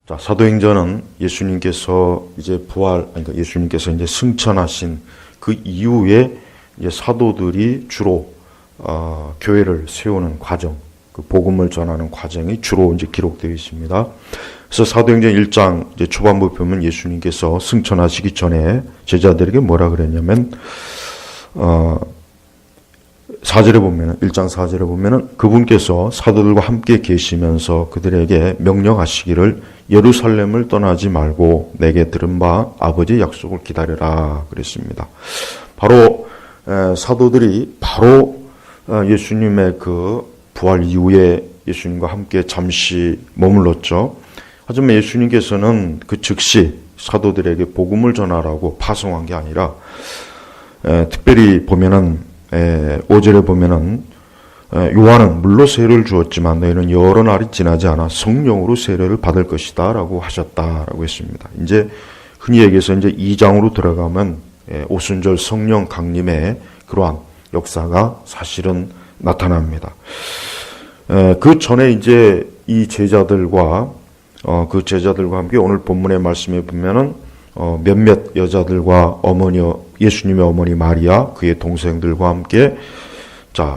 자, 사도행전은 예수님께서 이제 그러니까 예수님께서 이제 승천하신 그 이후에 이제 사도들이 주로 교회를 세우는 과정, 그 복음을 전하는 과정이 주로 이제 기록되어 있습니다. 그래서 사도행전 1장 이제 초반부 보면 예수님께서 승천하시기 전에 제자들에게 뭐라 그랬냐면 4절에 보면은 1장 4절에 보면은 그분께서 사도들과 함께 계시면서 그들에게 명령하시기를 예루살렘을 떠나지 말고 내게 들은 바 아버지의 약속을 기다려라 그랬습니다. 바로 사도들이 바로 예수님의 그 부활 이후에 예수님과 함께 잠시 머물렀죠. 하지만 예수님께서는 그 즉시 사도들에게 복음을 전하라고 파송한 게 아니라 특별히 보면은 5절에 보면은 요한은 물로 세례를 주었지만 너희는 여러 날이 지나지 않아 성령으로 세례를 받을 것이다 라고 하셨다라고 했습니다. 이제 흔히 얘기해서 이제 2장으로 들어가면 오순절 성령 강림의 그러한 역사가 사실은 나타납니다. 그 전에 이제 이 제자들과 함께 오늘 본문의 말씀에 보면은 몇몇 여자들과 예수님의 어머니 마리아, 그의 동생들과 함께,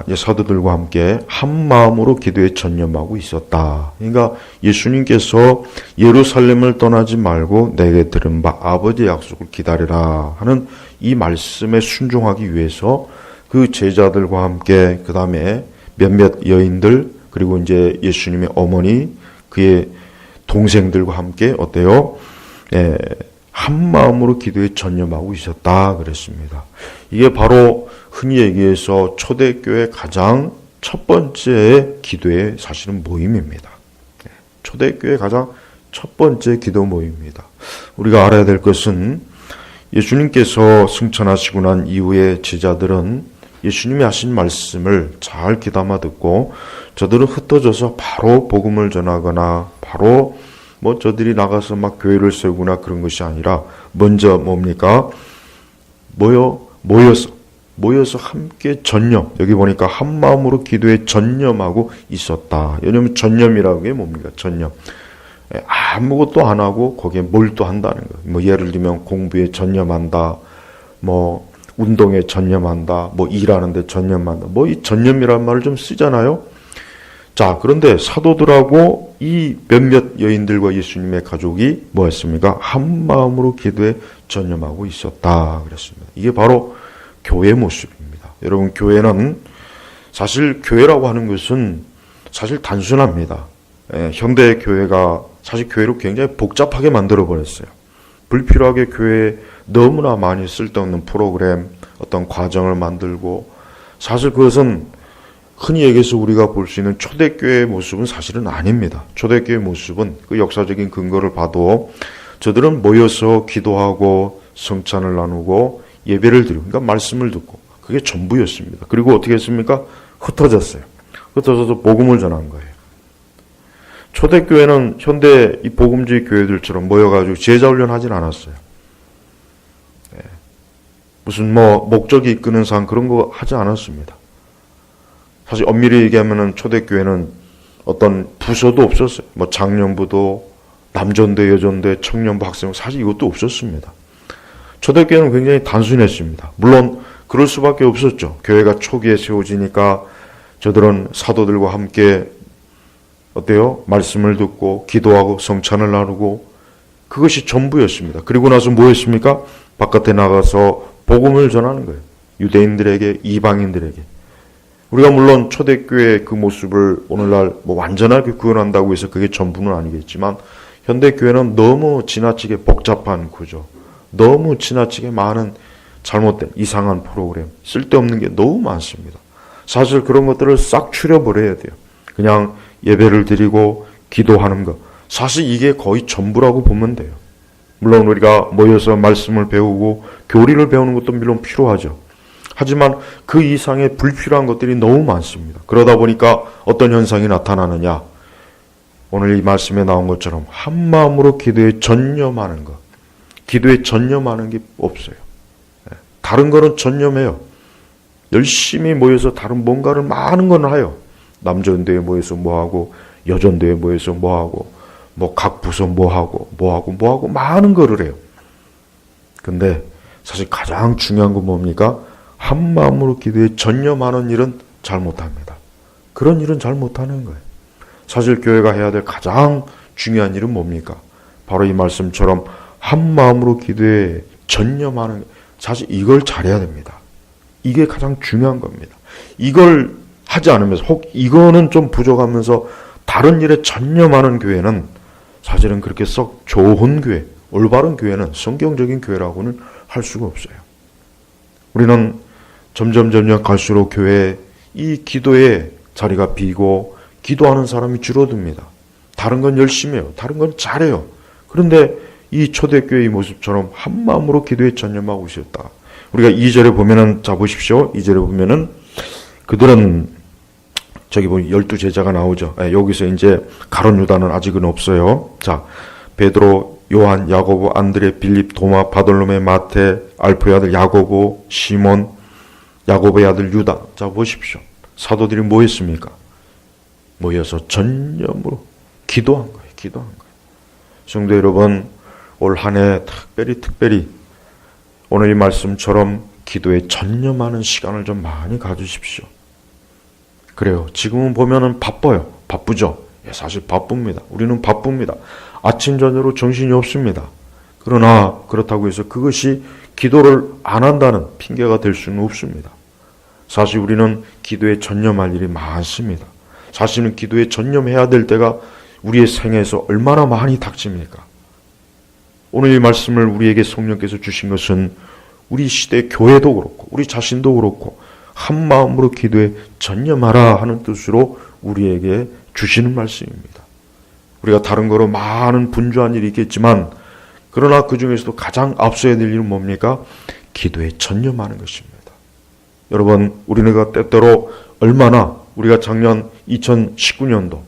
이제 사도들과 함께 한 마음으로 기도에 전념하고 있었다. 그러니까 예수님께서 예루살렘을 떠나지 말고 내게 들은 바 아버지의 약속을 기다리라 하는 이 말씀에 순종하기 위해서 그 제자들과 함께, 그 다음에 몇몇 여인들, 그리고 이제 예수님의 어머니, 그의 동생들과 함께 어때요? 한 마음으로 기도에 전념하고 있었다 그랬습니다. 이게 바로 흔히 얘기해서 초대교회 가장 첫 번째 기도의 사실은 모임입니다. 초대교회 가장 첫 번째 기도 모임입니다. 우리가 알아야 될 것은 예수님께서 승천하시고 난 이후에 제자들은 예수님이 하신 말씀을 잘 귀담아 듣고 저들은 흩어져서 바로 복음을 전하거나 바로 저들이 나가서 막 교회를 세우거나 그런 것이 아니라 먼저 뭡니까? 모여서 함께 전념. 여기 보니까 한 마음으로 기도에 전념하고 있었다. 왜냐하면 전념이라는 게 뭡니까? 전념. 아무것도 안 하고 거기에 몰두한다는 거예요. 예를 들면 공부에 전념한다. 운동에 전념한다. 일하는데 전념한다. 이 전념이라는 말을 좀 쓰잖아요. 자, 그런데 사도들하고 이 몇몇 여인들과 예수님의 가족이 뭐였습니까? 한 마음으로 기도에 전념하고 있었다 그랬습니다. 이게 바로 교회 모습입니다. 여러분, 교회는 사실 교회라고 하는 것은 사실 단순합니다. 현대 교회가 사실 교회를 굉장히 복잡하게 만들어 버렸어요. 불필요하게 교회에 너무나 많이 쓸데없는 프로그램, 어떤 과정을 만들고, 사실 그것은 흔히 얘기해서 우리가 볼 수 있는 초대교회의 모습은 사실은 아닙니다. 초대교회의 모습은 그 역사적인 근거를 봐도 저들은 모여서 기도하고 성찬을 나누고 예배를 드리고, 그러니까 말씀을 듣고, 그게 전부였습니다. 그리고 어떻게 했습니까? 흩어졌어요. 흩어져서 복음을 전한 거예요. 초대교회는 현대 이 복음주의 교회들처럼 모여가지고 제자훈련 하진 않았어요. 무슨 목적이 이끄는 상 그런 거 하지 않았습니다. 사실 엄밀히 얘기하면은 초대교회는 어떤 부서도 없었어요. 장년부도, 남전대, 여전대, 청년부, 학생부, 사실 이것도 없었습니다. 초대교회는 굉장히 단순했습니다. 물론 그럴 수밖에 없었죠. 교회가 초기에 세워지니까 저들은 사도들과 함께 어때요? 말씀을 듣고 기도하고 성찬을 나누고 그것이 전부였습니다. 그리고 나서 뭐 했습니까? 바깥에 나가서 복음을 전하는 거예요. 유대인들에게, 이방인들에게. 우리가 물론 초대교회의 그 모습을 오늘날 완전하게 구현한다고 해서 그게 전부는 아니겠지만 현대교회는 너무 지나치게 복잡한 구조, 너무 지나치게 많은 잘못된 이상한 프로그램, 쓸데없는 게 너무 많습니다. 사실 그런 것들을 싹 추려버려야 돼요. 그냥 예배를 드리고 기도하는 것, 사실 이게 거의 전부라고 보면 돼요. 물론 우리가 모여서 말씀을 배우고 교리를 배우는 것도 물론 필요하죠. 하지만 그 이상의 불필요한 것들이 너무 많습니다. 그러다 보니까 어떤 현상이 나타나느냐? 오늘 이 말씀에 나온 것처럼 한 마음으로 기도에 전념하는 것. 기도에 전념하는 게 없어요. 다른 거는 전념해요. 열심히 모여서 다른 뭔가를 많은 건 해요. 남전대에 모여서 뭐하고, 여전대에 모여서 뭐하고, 뭐 각 부서 뭐하고 많은 거를 해요. 근데 사실 가장 중요한 건 뭡니까? 한 마음으로 기도에 전념하는 일은 잘 못합니다. 그런 일은 잘 못하는 거예요. 사실 교회가 해야 될 가장 중요한 일은 뭡니까? 바로 이 말씀처럼 한 마음으로 기도에 전념하는, 사실 이걸 잘해야 됩니다. 이게 가장 중요한 겁니다. 이걸 하지 않으면서 혹 이거는 좀 부족하면서 다른 일에 전념하는 교회는 사실은 그렇게 썩 좋은 교회, 올바른 교회는 성경적인 교회라고는 할 수가 없어요. 우리는 점점 갈수록 교회에 이 기도의 자리가 비고 기도하는 사람이 줄어듭니다. 다른 건 열심히 해요. 다른 건 잘해요. 그런데 이 초대교회의 모습처럼 한 마음으로 기도에 전념하고 있었다. 우리가 2절에 보면은, 자 보십시오. 2절에 보면은 그들은 저기 보면 12제자가 나오죠. 여기서 이제 가룟 유다는 아직은 없어요. 자, 베드로, 요한, 야고보, 안드레, 빌립, 도마, 바돌로메, 마테, 알프의 아들 야고보, 시몬, 야고보의 아들 유다. 자 보십시오. 사도들이 뭐 했습니까? 모여서 전념으로 기도한 거예요. 기도한 거예요. 성도 여러분, 올 한 해 특별히 오늘 이 말씀처럼 기도에 전념하는 시간을 좀 많이 가주십시오. 그래요. 지금은 보면은 바빠요. 바쁘죠. 사실 바쁩니다. 우리는 바쁩니다. 아침 저녁으로 정신이 없습니다. 그러나 그렇다고 해서 그것이 기도를 안 한다는 핑계가 될 수는 없습니다. 사실 우리는 기도에 전념할 일이 많습니다. 사실은 기도에 전념해야 될 때가 우리의 생애에서 얼마나 많이 닥칩니까? 오늘 이 말씀을 우리에게 성령께서 주신 것은 우리 시대 교회도 그렇고 우리 자신도 그렇고 한 마음으로 기도에 전념하라 하는 뜻으로 우리에게 주시는 말씀입니다. 우리가 다른 거로 많은 분주한 일이 있겠지만 그러나 그 중에서도 가장 앞서야 될 일은 뭡니까? 기도에 전념하는 것입니다. 여러분, 우리가 때때로 얼마나 우리가 작년 2019년도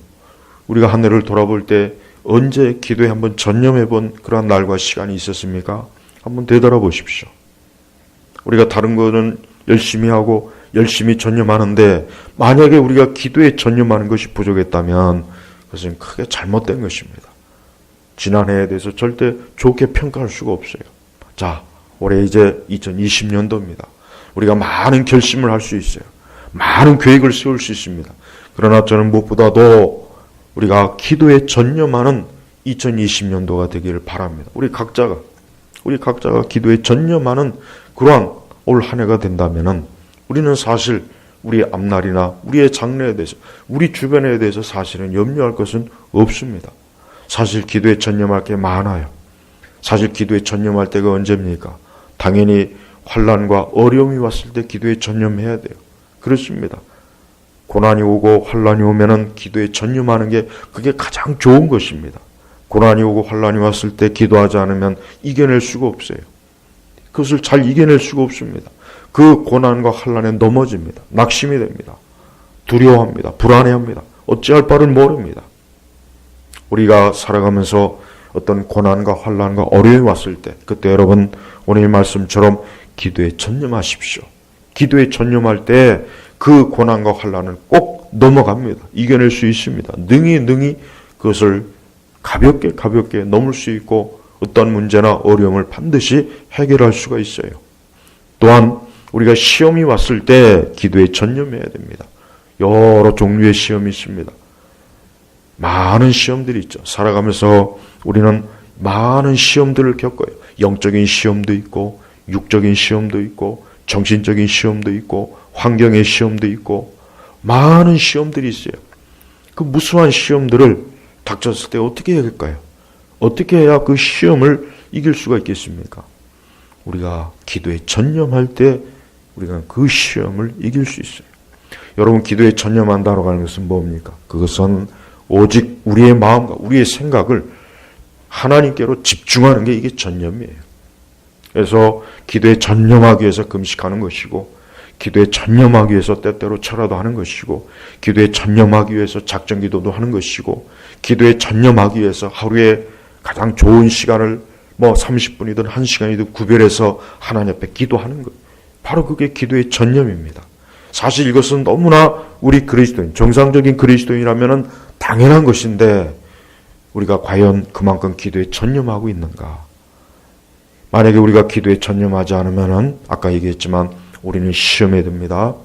우리가 한 해를 돌아볼 때 언제 기도에 한번 전념해 본 그러한 날과 시간이 있었습니까? 한번 되돌아보십시오. 우리가 다른 거는 열심히 하고 열심히 전념하는데 만약에 우리가 기도에 전념하는 것이 부족했다면 그것은 크게 잘못된 것입니다. 지난해에 대해서 절대 좋게 평가할 수가 없어요. 자, 올해 이제 2020년도입니다. 우리가 많은 결심을 할 수 있어요. 많은 계획을 세울 수 있습니다. 그러나 저는 무엇보다도 우리가 기도에 전념하는 2020년도가 되기를 바랍니다. 우리 각자가 기도에 전념하는 그러한 올 한 해가 된다면은 우리는 사실 우리의 앞날이나 우리의 장래에 대해서 우리 주변에 대해서 사실은 염려할 것은 없습니다. 사실 기도에 전념할 게 많아요. 사실 기도에 전념할 때가 언제입니까? 당연히 환난과 어려움이 왔을 때 기도에 전념해야 돼요. 그렇습니다. 고난이 오고 환난이 오면은 기도에 전념하는 게 그게 가장 좋은 것입니다. 고난이 오고 환난이 왔을 때 기도하지 않으면 이겨낼 수가 없어요. 그것을 잘 이겨낼 수가 없습니다. 그 고난과 환난에 넘어집니다. 낙심이 됩니다. 두려워합니다. 불안해합니다. 어찌할 바를 모릅니다. 우리가 살아가면서 어떤 고난과 환난과 어려움이 왔을 때 그때 여러분 오늘 말씀처럼 기도에 전념하십시오. 기도에 전념할 때 그 고난과 환난을 꼭 넘어갑니다. 이겨낼 수 있습니다. 능히 그것을 가볍게 넘을 수 있고 어떤 문제나 어려움을 반드시 해결할 수가 있어요. 또한 우리가 시험이 왔을 때 기도에 전념해야 됩니다. 여러 종류의 시험이 있습니다. 많은 시험들이 있죠. 살아가면서 우리는 많은 시험들을 겪어요. 영적인 시험도 있고 육적인 시험도 있고 정신적인 시험도 있고 환경의 시험도 있고 많은 시험들이 있어요. 그 무수한 시험들을 닥쳤을 때 어떻게 해야 할까요? 어떻게 해야 그 시험을 이길 수가 있겠습니까? 우리가 기도에 전념할 때 우리가 그 시험을 이길 수 있어요. 여러분, 기도에 전념한다고 하는 것은 뭡니까? 그것은 오직 우리의 마음과 우리의 생각을 하나님께로 집중하는 게 이게 전념이에요. 그래서 기도에 전념하기 위해서 금식하는 것이고 기도에 전념하기 위해서 때때로 철화도 하는 것이고 기도에 전념하기 위해서 작정기도도 하는 것이고 기도에 전념하기 위해서 하루에 가장 좋은 시간을 30분이든 1시간이든 구별해서 하나님 앞에 기도하는 것. 바로 그게 기도의 전념입니다. 사실 이것은 너무나 우리 그리스도인, 정상적인 그리스도인이라면 당연한 것인데 우리가 과연 그만큼 기도에 전념하고 있는가? 만약에 우리가 기도에 전념하지 않으면은 아까 얘기했지만 우리는 시험에 듭니다.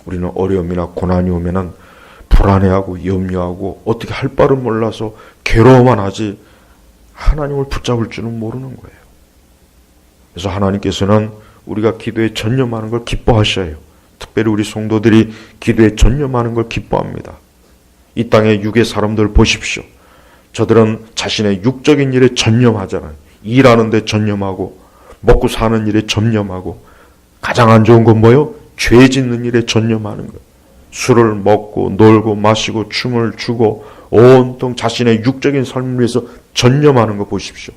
우리는 어려움이나 고난이 오면은 불안해하고 염려하고 어떻게 할 바를 몰라서 괴로워만 하지 하나님을 붙잡을 줄은 모르는 거예요. 그래서 하나님께서는 우리가 기도에 전념하는 걸 기뻐하셔요. 특별히 우리 성도들이 기도에 전념하는 걸 기뻐합니다. 이 땅의 육의 사람들 보십시오. 저들은 자신의 육적인 일에 전념하잖아요. 일하는 데 전념하고 먹고 사는 일에 전념하고 가장 안 좋은 건 뭐예요? 죄 짓는 일에 전념하는 거예요. 술을 먹고 놀고 마시고 춤을 추고 온통 자신의 육적인 삶을 위해서 전념하는 거 보십시오.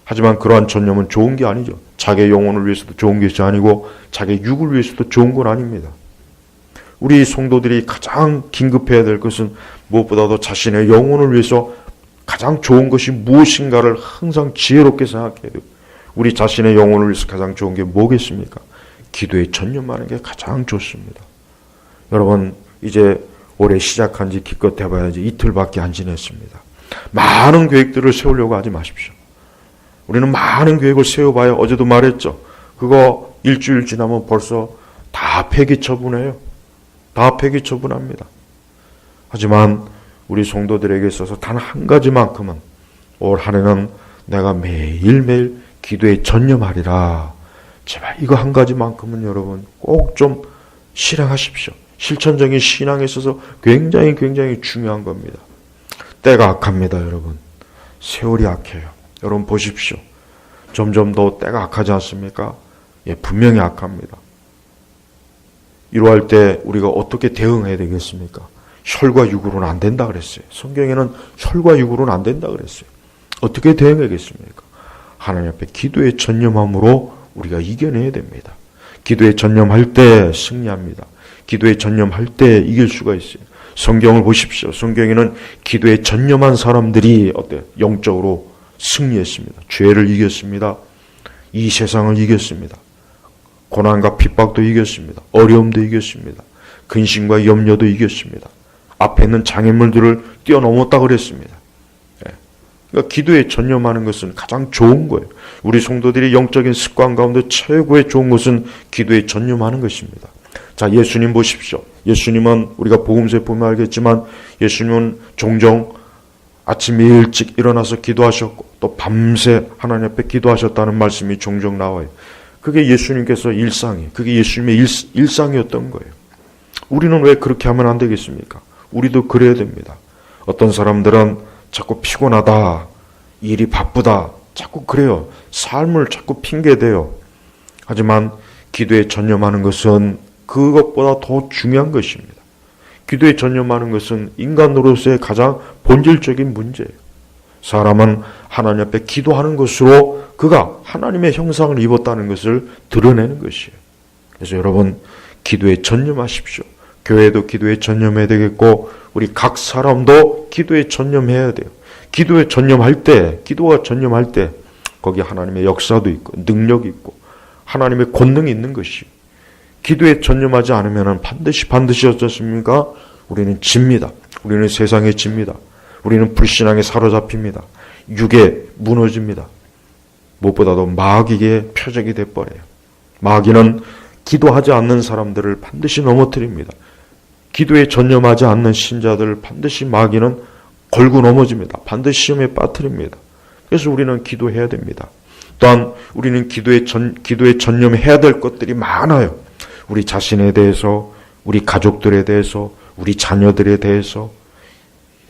하지만 그러한 전념은 좋은 게 아니죠. 자기의 영혼을 위해서도 좋은 것이 아니고 자기의 육을 위해서도 좋은 건 아닙니다. 우리 성도들이 가장 긴급해야 될 것은 무엇보다도 자신의 영혼을 위해서 가장 좋은 것이 무엇인가를 항상 지혜롭게 생각해야 돼요. 우리 자신의 영혼을 위해서 가장 좋은 게 뭐겠습니까? 기도에 전념하는 게 가장 좋습니다. 여러분, 이제 올해 시작한 지 기껏 해봐야 이제 이틀밖에 안 지냈습니다. 많은 계획들을 세우려고 하지 마십시오. 우리는 많은 계획을 세워봐야 어제도 말했죠. 그거 일주일 지나면 벌써 다 폐기 처분해요. 다 폐기 처분합니다. 하지만 우리 성도들에게 있어서 단 한 가지만큼은 올 한 해는 내가 매일매일 기도에 전념하리라. 제발 이거 한 가지만큼은 여러분 꼭 좀 실행하십시오. 실천적인 신앙에 있어서 굉장히 중요한 겁니다. 때가 악합니다, 여러분. 세월이 악해요. 여러분 보십시오. 점점 더 때가 악하지 않습니까? 예, 분명히 악합니다. 이러할 때 우리가 어떻게 대응해야 되겠습니까? 혈과 육으로는 안 된다 그랬어요. 성경에는 혈과 육으로는 안 된다 그랬어요. 어떻게 대응하겠습니까? 하나님 앞에 기도에 전념함으로 우리가 이겨내야 됩니다. 기도에 전념할 때 승리합니다. 기도에 전념할 때 이길 수가 있어요. 성경을 보십시오. 성경에는 기도에 전념한 사람들이 어때요? 영적으로 승리했습니다. 죄를 이겼습니다. 이 세상을 이겼습니다. 고난과 핍박도 이겼습니다. 어려움도 이겼습니다. 근심과 염려도 이겼습니다. 앞에 있는 장애물들을 뛰어넘었다 그랬습니다. 그러니까 기도에 전념하는 것은 가장 좋은 거예요. 우리 성도들이 영적인 습관 가운데 최고의 좋은 것은 기도에 전념하는 것입니다. 자, 예수님 보십시오. 예수님은 우리가 복음서에 보면 알겠지만 예수님은 종종 아침에 일찍 일어나서 기도하셨고 또 밤새 하나님 앞에 기도하셨다는 말씀이 종종 나와요. 그게 예수님께서 그게 예수님의 일상이었던 거예요. 우리는 왜 그렇게 하면 안 되겠습니까? 우리도 그래야 됩니다. 어떤 사람들은 자꾸 피곤하다, 일이 바쁘다, 자꾸 그래요. 삶을 자꾸 핑계대요. 하지만 기도에 전념하는 것은 그것보다 더 중요한 것입니다. 기도에 전념하는 것은 인간으로서의 가장 본질적인 문제예요. 사람은 하나님 앞에 기도하는 것으로 그가 하나님의 형상을 입었다는 것을 드러내는 것이에요. 그래서 여러분 기도에 전념하십시오. 교회도 기도에 전념해야 되겠고 우리 각 사람도 기도에 전념해야 돼요. 기도에 전념할 때, 기도가 전념할 때 거기 하나님의 역사도 있고 능력이 있고 하나님의 권능이 있는 것이에요. 기도에 전념하지 않으면 반드시 어떻습니까? 우리는 집니다. 우리는 세상에 집니다. 우리는 불신앙에 사로잡힙니다. 육에 무너집니다. 무엇보다도 마귀의 표적이 돼버려요. 마귀는 기도하지 않는 사람들을 반드시 넘어뜨립니다. 기도에 전념하지 않는 신자들을 반드시 마귀는 걸고 넘어집니다. 반드시 시험에 빠뜨립니다. 그래서 우리는 기도해야 됩니다. 또한 우리는 기도에 전념해야 될 것들이 많아요. 우리 자신에 대해서, 우리 가족들에 대해서, 우리 자녀들에 대해서,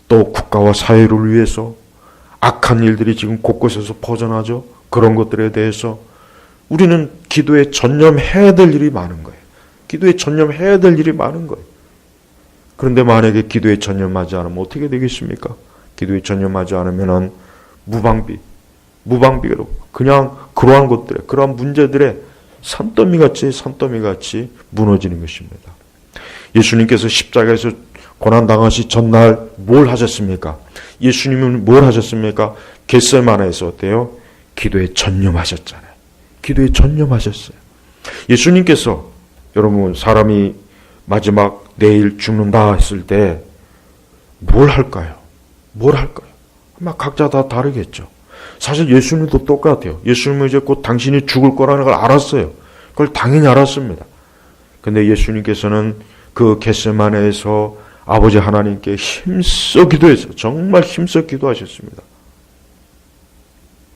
또 국가와 사회를 위해서 악한 일들이 지금 곳곳에서 퍼져나죠. 그런 것들에 대해서 우리는 기도에 전념해야 될 일이 많은 거예요. 기도에 전념해야 될 일이 많은 거예요. 그런데 만약에 기도에 전념하지 않으면 어떻게 되겠습니까? 기도에 전념하지 않으면 무방비로 그냥 그러한 것들에, 그러한 문제들에 산더미같이 무너지는 것입니다. 예수님께서 십자가에서 고난당하시 전날 뭘 하셨습니까? 예수님은 뭘 하셨습니까? 겟세마네에서 어때요? 기도에 전념하셨잖아요. 기도에 전념하셨어요. 예수님께서 여러분 사람이 마지막 내일 죽는다 했을 때 뭘 할까요? 막 각자 다 다르겠죠. 사실 예수님도 똑같아요. 예수님은 이제 곧 당신이 죽을 거라는 걸 알았어요. 그걸 당연히 알았습니다. 근데 예수님께서는 그 겟세마네에서 아버지 하나님께 힘써 기도했어요. 정말 힘써 기도하셨습니다.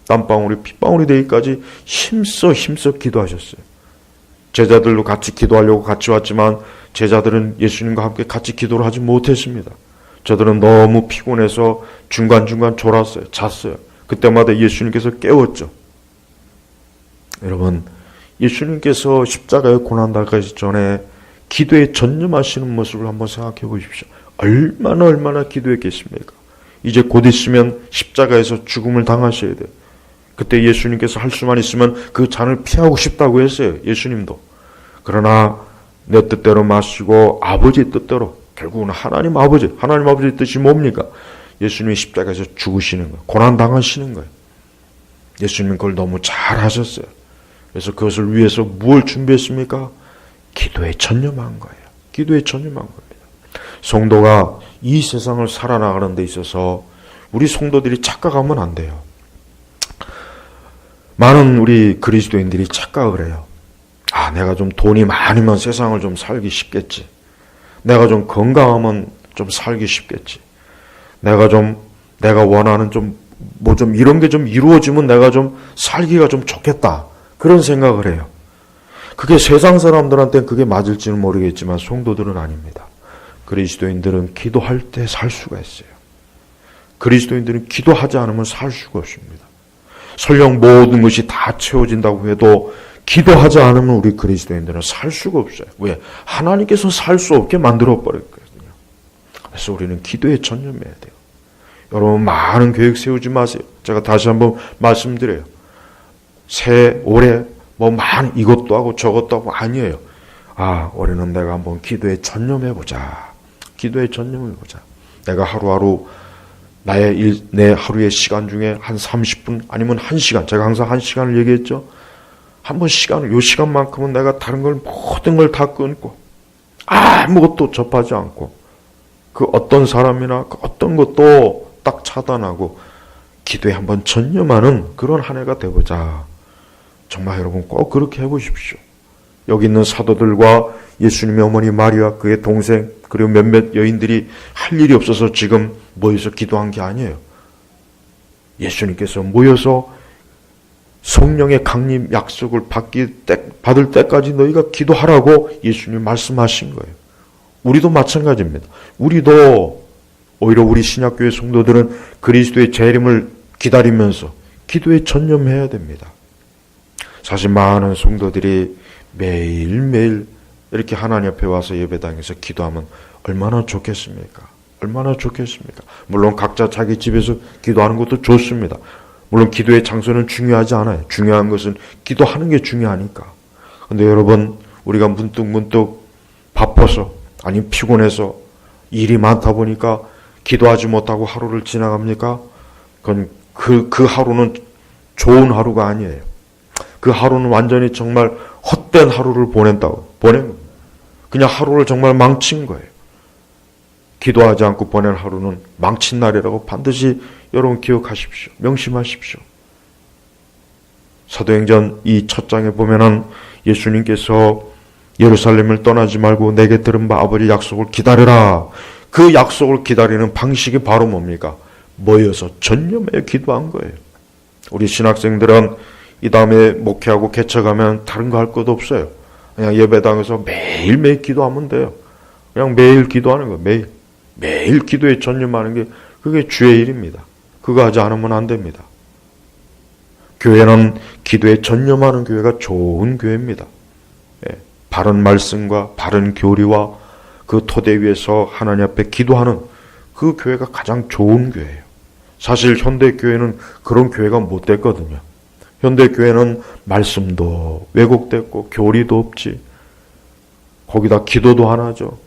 땀방울이 핏방울이 되기까지 힘써 기도하셨어요. 제자들도 같이 기도하려고 같이 왔지만 제자들은 예수님과 함께 같이 기도를 하지 못했습니다. 저들은 너무 피곤해서 중간중간 졸았어요. 잤어요. 그때마다 예수님께서 깨웠죠. 여러분, 예수님께서 십자가의 고난당하기 전에 기도에 전념하시는 모습을 한번 생각해 보십시오. 얼마나 기도했겠습니까? 이제 곧 있으면 십자가에서 죽음을 당하셔야 돼요. 그때 예수님께서 할 수만 있으면 그 잔을 피하고 싶다고 했어요. 예수님도. 그러나 내 뜻대로 마시고 아버지의 뜻대로, 결국은 하나님 아버지의 뜻이 뭡니까? 예수님이 십자가에서 죽으시는 거예요. 고난당하시는 거예요. 예수님은 그걸 너무 잘 하셨어요. 그래서 그것을 위해서 무엇을 준비했습니까? 기도에 전념한 거예요. 기도에 전념한 겁니다. 성도가 이 세상을 살아나가는 데 있어서 우리 성도들이 착각하면 안 돼요. 많은 우리 그리스도인들이 착각을 해요. 내가 좀 돈이 많으면 세상을 좀 살기 쉽겠지. 내가 좀 건강하면 좀 살기 쉽겠지. 내가 원하는 이런 게 좀 이루어지면 내가 좀 살기가 좀 좋겠다. 그런 생각을 해요. 그게 세상 사람들한테는 그게 맞을지는 모르겠지만 성도들은 아닙니다. 그리스도인들은 기도할 때 살 수가 있어요. 그리스도인들은 기도하지 않으면 살 수가 없습니다. 설령 모든 것이 다 채워진다고 해도 기도하지 않으면 우리 그리스도인들은 살 수가 없어요. 왜? 하나님께서 살 수 없게 만들어 버렸거든요. 그래서 우리는 기도에 전념해야 돼요. 여러분, 많은 계획 세우지 마세요. 제가 다시 한번 말씀드려요. 올해 이것도 하고 저것도 하고 아니에요. 올해는 내가 한번 기도에 전념해보자. 기도에 전념해보자. 내가 하루하루 내 하루의 시간 중에 한 30분 아니면 1시간, 제가 항상 1시간을 얘기했죠. 한번 요 시간만큼은 내가 다른 걸 모든 걸 다 끊고 아무것도 접하지 않고 그 어떤 사람이나 그 어떤 것도 딱 차단하고 기도에 한번 전념하는 그런 한 해가 되보자. 정말 여러분 꼭 그렇게 해보십시오. 여기 있는 사도들과 예수님의 어머니 마리아, 그의 동생, 그리고 몇몇 여인들이 할 일이 없어서 지금 모여서 기도한 게 아니에요. 예수님께서 모여서 성령의 강림 약속을 받을 때까지 너희가 기도하라고 예수님이 말씀하신 거예요. 우리도 마찬가지입니다. 우리도 오히려 우리 신약교회 성도들은 그리스도의 재림을 기다리면서 기도에 전념해야 됩니다. 사실 많은 성도들이 매일매일 이렇게 하나님 앞에 와서 예배당에서 기도하면 얼마나 좋겠습니까? 얼마나 좋겠습니까? 물론 각자 자기 집에서 기도하는 것도 좋습니다. 물론 기도의 장소는 중요하지 않아요. 중요한 것은 기도하는 게 중요하니까. 근데 여러분, 우리가 문득 바빠서 아니면 피곤해서 일이 많다 보니까 기도하지 못하고 하루를 지나갑니까? 그건 그 하루는 좋은 하루가 아니에요. 그 하루는 완전히 정말 헛된 하루를 보낸 거예요. 그냥 하루를 정말 망친 거예요. 기도하지 않고 보낸 하루는 망친 날이라고 반드시 여러분 기억하십시오. 명심하십시오. 사도행전 이 첫 장에 보면은 예수님께서 예루살렘을 떠나지 말고 내게 들은 바 아버지 약속을 기다려라. 그 약속을 기다리는 방식이 바로 뭡니까? 모여서 전념해 기도한 거예요. 우리 신학생들은 이 다음에 목회하고 개척하면 다른 거 할 것도 없어요. 그냥 예배당에서 매일매일 기도하면 돼요. 그냥 매일 기도하는 거예요. 매일 기도에 전념하는 게 그게 주의 일입니다. 그거 하지 않으면 안 됩니다. 교회는 기도에 전념하는 교회가 좋은 교회입니다. 바른 말씀과 바른 교리와 그 토대 위에서 하나님 앞에 기도하는 그 교회가 가장 좋은 교회예요. 사실 현대교회는 그런 교회가 못 됐거든요. 현대교회는 말씀도 왜곡됐고 교리도 없지. 거기다 기도도 하나죠.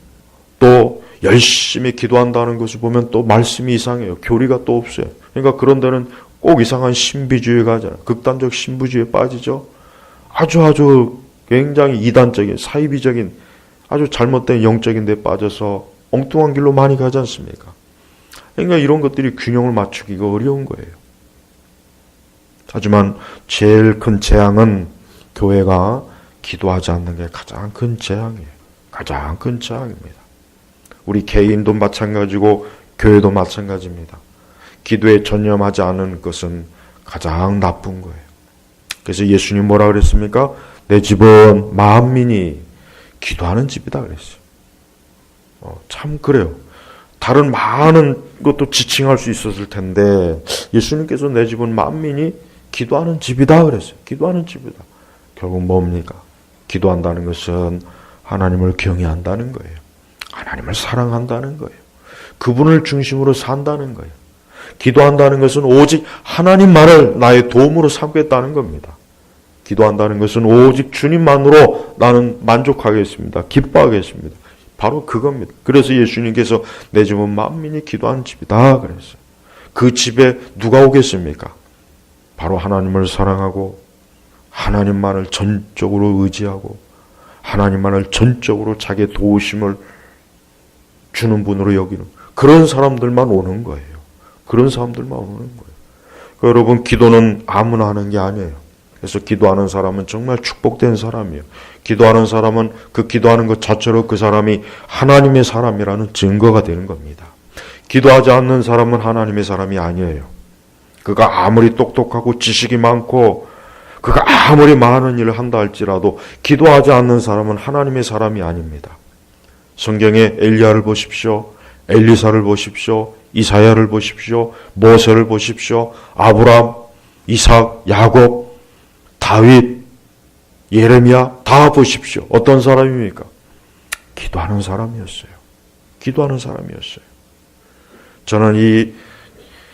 또 열심히 기도한다는 것을 보면 또 말씀이 이상해요. 교리가 또 없어요. 그러니까 그런 데는 꼭 이상한 신비주의에 가잖아요. 극단적 신부주의에 빠지죠. 아주 굉장히 이단적인 사이비적인 아주 잘못된 영적인 데 빠져서 엉뚱한 길로 많이 가지 않습니까? 그러니까 이런 것들이 균형을 맞추기가 어려운 거예요. 하지만 제일 큰 재앙은 교회가 기도하지 않는 게 가장 큰 재앙이에요. 가장 큰 재앙입니다. 우리 개인도 마찬가지고 교회도 마찬가지입니다. 기도에 전념하지 않은 것은 가장 나쁜 거예요. 그래서 예수님 뭐라 그랬습니까? 내 집은 만민이 기도하는 집이다 그랬어요. 참 그래요. 다른 많은 것도 지칭할 수 있었을 텐데 예수님께서 내 집은 만민이 기도하는 집이다 그랬어요. 기도하는 집이다. 결국 뭡니까? 기도한다는 것은 하나님을 경외한다는 거예요. 하나님을 사랑한다는 거예요. 그분을 중심으로 산다는 거예요. 기도한다는 것은 오직 하나님만을 나의 도움으로 삼겠다는 겁니다. 기도한다는 것은 오직 주님만으로 나는 만족하겠습니다. 기뻐하겠습니다. 바로 그겁니다. 그래서 예수님께서 내 집은 만민이 기도하는 집이다 그랬어요. 그 집에 누가 오겠습니까? 바로 하나님을 사랑하고 하나님만을 전적으로 의지하고 하나님만을 전적으로 자기의 도우심을 주는 분으로 여기는 그런 사람들만 오는 거예요. 그런 사람들만 오는 거예요. 그러니까 여러분, 기도는 아무나 하는 게 아니에요. 그래서 기도하는 사람은 정말 축복된 사람이에요. 기도하는 사람은 그 기도하는 것 자체로 그 사람이 하나님의 사람이라는 증거가 되는 겁니다. 기도하지 않는 사람은 하나님의 사람이 아니에요. 그가 아무리 똑똑하고 지식이 많고 그가 아무리 많은 일을 한다 할지라도 기도하지 않는 사람은 하나님의 사람이 아닙니다. 성경에 엘리야를 보십시오. 엘리사를 보십시오. 이사야를 보십시오. 모세를 보십시오. 아브람, 이삭, 야곱, 다윗, 예레미야 다 보십시오. 어떤 사람입니까? 기도하는 사람이었어요. 기도하는 사람이었어요. 저는 이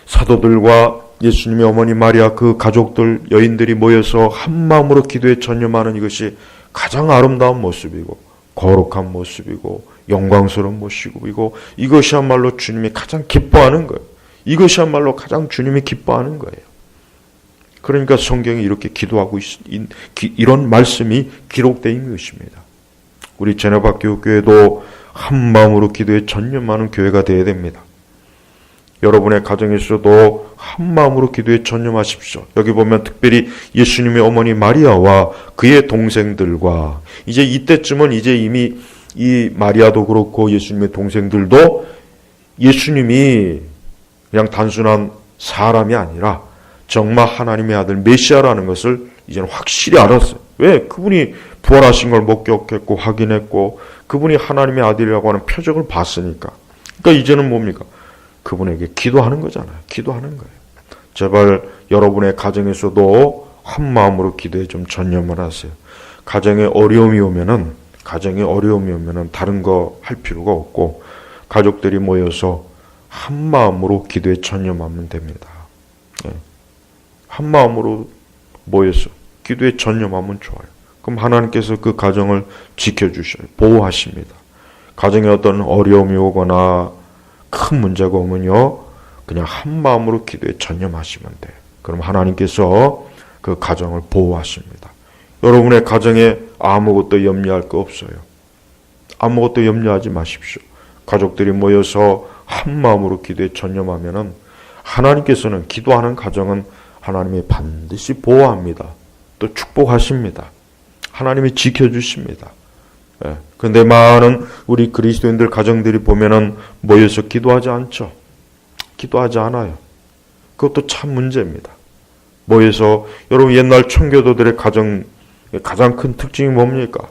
사도들과 예수님의 어머니 마리아 그 가족들 여인들이 모여서 한 마음으로 기도에 전념하는 이것이 가장 아름다운 모습이고 거룩한 모습이고 영광스러운 모습이고 이것이야말로 주님이 가장 기뻐하는 거예요. 이것이야말로 가장 주님이 기뻐하는 거예요. 그러니까 성경이 이렇게 기도하고 이런 말씀이 기록되어 있는 것입니다. 우리 제네바 교회도 한 마음으로 기도에 전념하는 교회가 되어야 됩니다. 여러분의 가정에서도 한 마음으로 기도에 전념하십시오. 여기 보면 특별히 예수님의 어머니 마리아와 그의 동생들과 이제 이때쯤은 이제 이미 이 마리아도 그렇고 예수님의 동생들도 예수님이 그냥 단순한 사람이 아니라 정말 하나님의 아들 메시아라는 것을 이제는 확실히 알았어요. 왜? 그분이 부활하신 걸 목격했고 확인했고 그분이 하나님의 아들이라고 하는 표적을 봤으니까. 그러니까 이제는 뭡니까? 그분에게 기도하는 거잖아요. 기도하는 거예요. 제발 여러분의 가정에서도 한 마음으로 기도에 좀 전념을 하세요. 가정에 어려움이 오면은 다른 거 할 필요가 없고 가족들이 모여서 한 마음으로 기도에 전념하면 됩니다. 한 마음으로 모여서 기도에 전념하면 좋아요. 그럼 하나님께서 그 가정을 지켜주셔요. 보호하십니다. 가정에 어떤 어려움이 오거나 큰 문제가 오면요, 그냥 한 마음으로 기도에 전념하시면 돼요. 그럼 하나님께서 그 가정을 보호하십니다. 여러분의 가정에 아무것도 염려할 거 없어요. 아무것도 염려하지 마십시오. 가족들이 모여서 한 마음으로 기도에 전념하면은 하나님께서는 기도하는 가정은 하나님이 반드시 보호합니다. 또 축복하십니다. 하나님이 지켜주십니다. 그런데 많은 우리 그리스도인들 가정들이 보면은 모여서 기도하지 않죠. 기도하지 않아요. 그것도 참 문제입니다. 모여서 여러분 옛날 청교도들의 가정 가장 큰 특징이 뭡니까?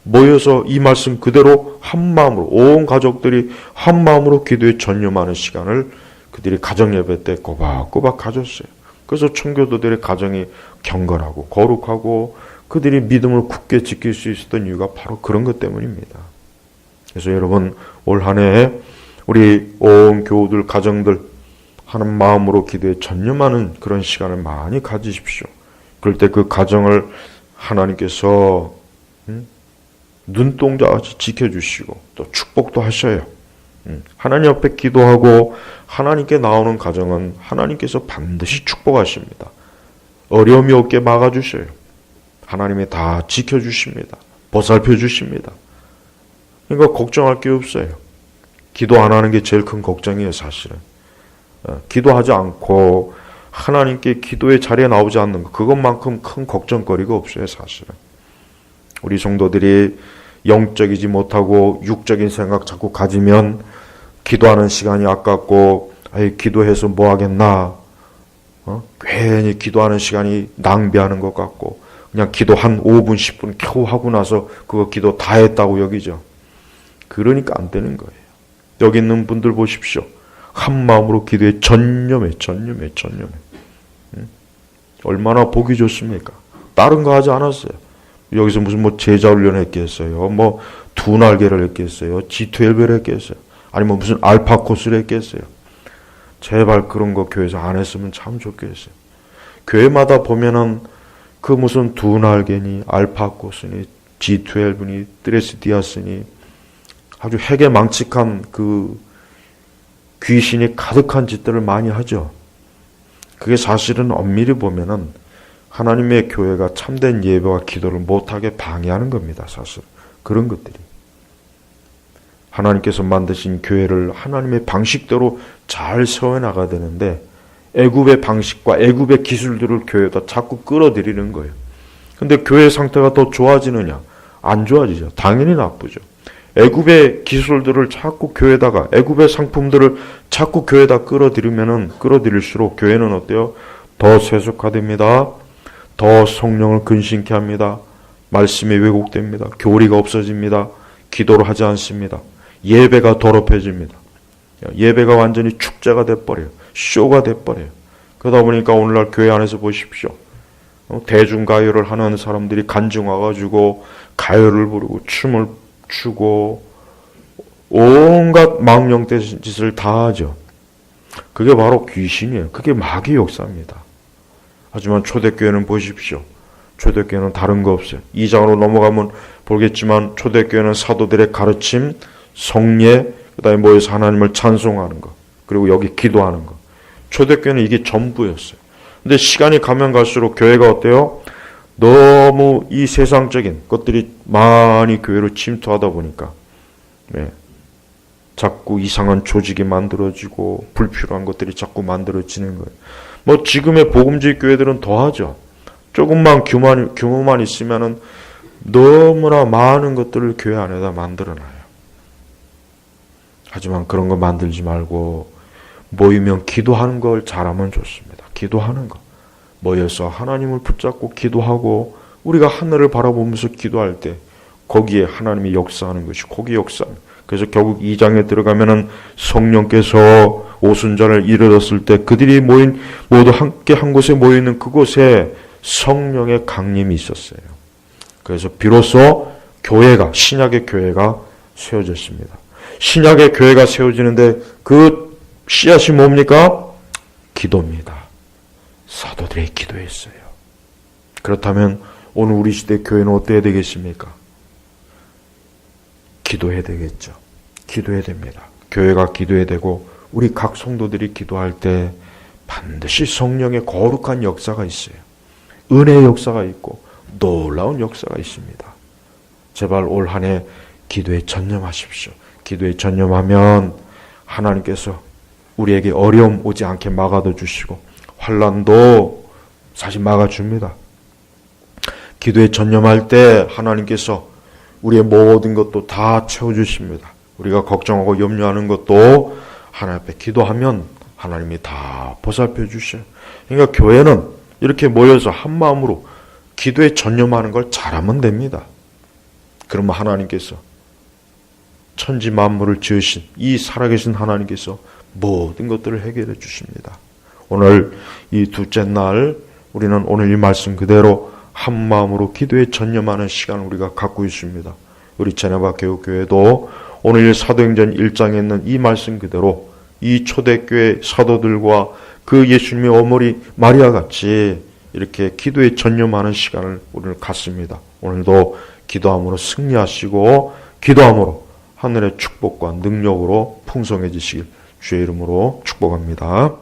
모여서 이 말씀 그대로 한 마음으로 온 가족들이 한 마음으로 기도에 전념하는 시간을 그들이 가정 예배 때 꼬박꼬박 가졌어요. 그래서 청교도들의 가정이 경건하고 거룩하고 그들이 믿음을 굳게 지킬 수 있었던 이유가 바로 그런 것 때문입니다. 그래서 여러분 올 한 해 우리 온 교우들 가정들 하는 마음으로 기도에 전념하는 그런 시간을 많이 가지십시오. 그럴 때 그 가정을 하나님께서 눈동자같이 지켜주시고 또 축복도 하셔요. 하나님 앞에 기도하고 하나님께 나오는 가정은 하나님께서 반드시 축복하십니다. 어려움이 없게 막아주셔요. 하나님이 다 지켜주십니다. 보살펴 주십니다. 그러니까 걱정할 게 없어요. 기도 안 하는 게 제일 큰 걱정이에요, 사실은. 기도하지 않고 하나님께 기도의 자리에 나오지 않는 것, 그것만큼 큰 걱정거리가 없어요. 사실은 우리 성도들이 영적이지 못하고 육적인 생각 자꾸 가지면 기도하는 시간이 아깝고 기도해서 뭐 하겠나, 괜히 기도하는 시간이 낭비하는 것 같고 그냥 기도 한 5분 10분 겨우 하고 나서 그거 기도 다 했다고 여기죠. 그러니까 안 되는 거예요. 여기 있는 분들 보십시오. 한 마음으로 기도에 전념해. 얼마나 보기 좋습니까? 다른 거 하지 않았어요. 여기서 무슨 뭐 제자 훈련 했겠어요? 뭐 두 날개를 했겠어요? G12를 했겠어요? 아니면 무슨 알파 코스를 했겠어요? 제발 그런 거 교회에서 안 했으면 참 좋겠어요. 교회마다 보면은 그 무슨 두 날개니 알파 코스니 G12니 드레스디아스니 아주 핵에 망측한 그 귀신이 가득한 짓들을 많이 하죠. 그게 사실은 엄밀히 보면은 하나님의 교회가 참된 예배와 기도를 못하게 방해하는 겁니다. 사실 그런 것들이 하나님께서 만드신 교회를 하나님의 방식대로 잘 세워나가야 되는데 애굽의 방식과 애굽의 기술들을 교회에다 자꾸 끌어들이는 거예요. 근데 교회 상태가 더 좋아지느냐? 안 좋아지죠. 당연히 나쁘죠. 애굽의 기술들을 자꾸 교회에다가 애굽의 상품들을 자꾸 교회에다 끌어들일수록 교회는 어때요? 더 세속화됩니다. 더 성령을 근심케 합니다. 말씀이 왜곡됩니다. 교리가 없어집니다. 기도를 하지 않습니다. 예배가 더럽혀집니다. 예배가 완전히 축제가 돼버려요. 쇼가 돼버려요. 그러다 보니까 오늘날 교회 안에서 보십시오. 대중가요를 하는 사람들이 간증 와가지고 가요를 부르고 춤을 추고 온갖 망령된 짓을 다 하죠. 그게 바로 귀신이에요. 그게 마귀 역사입니다. 하지만 초대교회는 보십시오. 초대교회는 다른 거 없어요. 2장으로 넘어가면 보겠지만 초대교회는 사도들의 가르침, 성례, 그 다음에 모여서 하나님을 찬송하는 거, 그리고 여기 기도하는 거. 초대교회는 이게 전부였어요. 근데 시간이 가면 갈수록 교회가 어때요? 너무 이 세상적인 것들이 많이 교회로 침투하다 보니까 자꾸 이상한 조직이 만들어지고 불필요한 것들이 자꾸 만들어지는 거예요. 뭐 지금의 복음주의 교회들은 더하죠. 조금만 규모만 있으면은 너무나 많은 것들을 교회 안에다 만들어놔요. 하지만 그런 거 만들지 말고 모이면 기도하는 걸 잘하면 좋습니다. 기도하는 거. 모여서 하나님을 붙잡고 기도하고 우리가 하늘을 바라보면서 기도할 때 거기에 하나님이 역사하는 것이 거기 역사입니다. 그래서 결국 2장에 들어가면은 성령께서 오순절을 이르렀을 때 그들이 모두 함께 한 곳에 모여있는 그곳에 성령의 강림이 있었어요. 그래서 비로소 교회가, 신약의 교회가 세워졌습니다. 신약의 교회가 세워지는데 그 씨앗이 뭡니까? 기도입니다. 사도들의 기도였어요. 그렇다면 오늘 우리 시대 교회는 어때야 되겠습니까? 기도해야 되겠죠. 기도해야 됩니다. 교회가 기도해야 되고 우리 각 성도들이 기도할 때 반드시 성령의 거룩한 역사가 있어요. 은혜의 역사가 있고 놀라운 역사가 있습니다. 제발 올 한 해 기도에 전념하십시오. 기도에 전념하면 하나님께서 우리에게 어려움 오지 않게 막아도 주시고 환난도 사실 막아줍니다. 기도에 전념할 때 하나님께서 우리의 모든 것도 다 채워주십니다. 우리가 걱정하고 염려하는 것도 하나님 앞에 기도하면 하나님이 다 보살펴 주셔요. 그러니까 교회는 이렇게 모여서 한 마음으로 기도에 전념하는 걸 잘하면 됩니다. 그러면 하나님께서 천지 만물을 지으신 이 살아계신 하나님께서 모든 것들을 해결해 주십니다. 오늘 이 둘째 날 우리는 오늘 이 말씀 그대로 한 마음으로 기도에 전념하는 시간을 우리가 갖고 있습니다. 우리 제네바 교회도 오늘 사도행전 1장에 있는 이 말씀 그대로 이 초대교회 사도들과 그 예수님의 어머니 마리아 같이 이렇게 기도에 전념하는 시간을 오늘 갖습니다. 오늘도 기도함으로 승리하시고 기도함으로 하늘의 축복과 능력으로 풍성해지시길 주의 이름으로 축복합니다.